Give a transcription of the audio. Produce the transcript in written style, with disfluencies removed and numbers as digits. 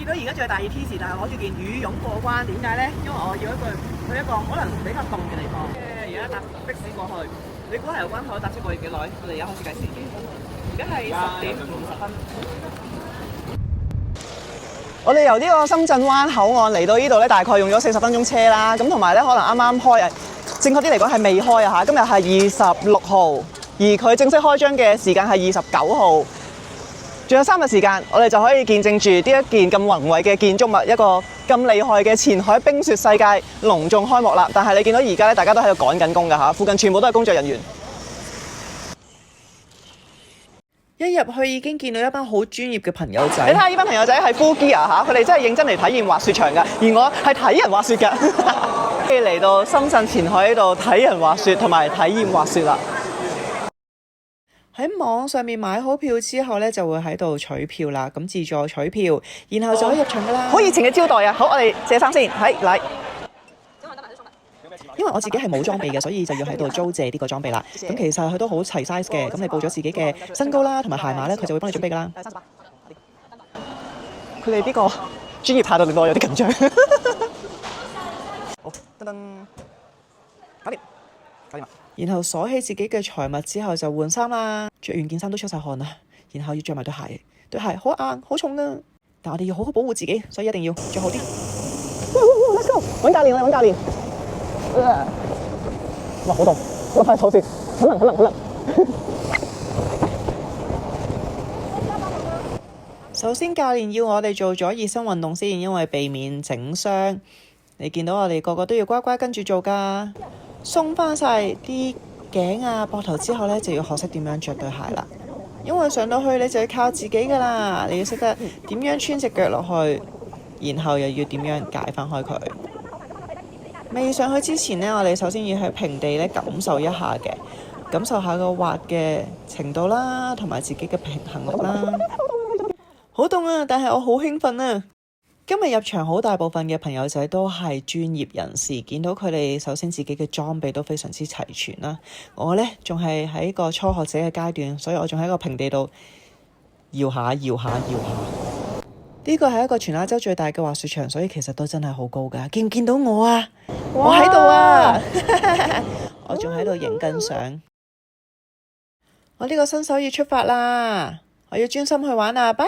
見到而家最大熱天時，但係攞住件羽絨過關，點解咧？因為我要去一個可能比較凍嘅地方。而家搭的士過去，你估係由關口搭車過去幾耐？我哋而家開始計時嘅，而家係10:50。我哋由呢個深圳灣口岸嚟到呢度咧，大概用咗40分鐘車啦。咁同埋咧，可能啱啱開啊，正確啲嚟講係未開啊嚇。今日係26號，而佢正式開張嘅時間係29號。仲有3日時間，我哋就可以見證住呢一件咁宏偉嘅建築物，一個咁厲害嘅前海冰雪世界隆重開幕啦！但係你見到而家咧，大家都喺度趕緊工㗎嚇，附近全部都係工作人員。一入去已經見到一班好專業嘅朋友仔，你睇下呢班朋友仔係 full gear 嚇，佢哋真係認真嚟體驗滑雪場㗎，而我係睇人滑雪㗎。嚟到深圳前海呢度睇人滑雪同埋體驗滑雪啦。喺網上面買好票之後咧，就會喺度取票啦。咁自助取票，然後就可以入場噶啦。好熱情嘅招待啊！好，我哋借衫先，係嚟。因為我自己係冇裝備嘅，所以就要喺度租借呢個裝備啦。咁其實佢都好齊 size 嘅。咁你報咗自己嘅身高啦，同埋鞋碼咧，佢就會幫你準備噶啦。佢哋呢個專業態度令到我有啲緊張。好，噔噔，搞掂，搞掂啦。然後鎖起自己嘅財物之後就換衫啦，着完件衫都出晒汗啦，然後要着埋對鞋，對鞋好硬好重啊！但我哋要好好保護自己，所以一定要着好啲。Let's go！ 揾教練啦，揾教練。哇，好凍！我快坐先，好冷好冷好冷。首先教練要我哋做咗熱身運動先，因為避免整傷。你見到我哋個個都要乖乖跟住做㗎。鬆翻晒啲頸啊、膊頭之後呢，就要學識點樣着對鞋啦。因為上到去你就要靠自己㗎啦，你要識得點樣穿隻腳落去，然後又要點樣解翻開佢。未上去之前呢，我哋首先要喺平地呢感受一下嘅，感受下個滑嘅程度啦，同埋自己嘅平衡力啦。好凍啊！但係我好興奮啊！今日入場好大部分嘅朋友仔都係專業人士，見到佢哋首先自己嘅裝備都非常之齊全啦。我呢仲係喺個初學者嘅階段，所以我仲喺個平地度搖下搖下搖下。呢個係一個全亞洲最大嘅滑雪場，所以其實都真係好高㗎。見唔見到我啊？我喺度啊！我仲喺度影緊相。我呢個新手要出發啦！我要專心去玩啊！拜。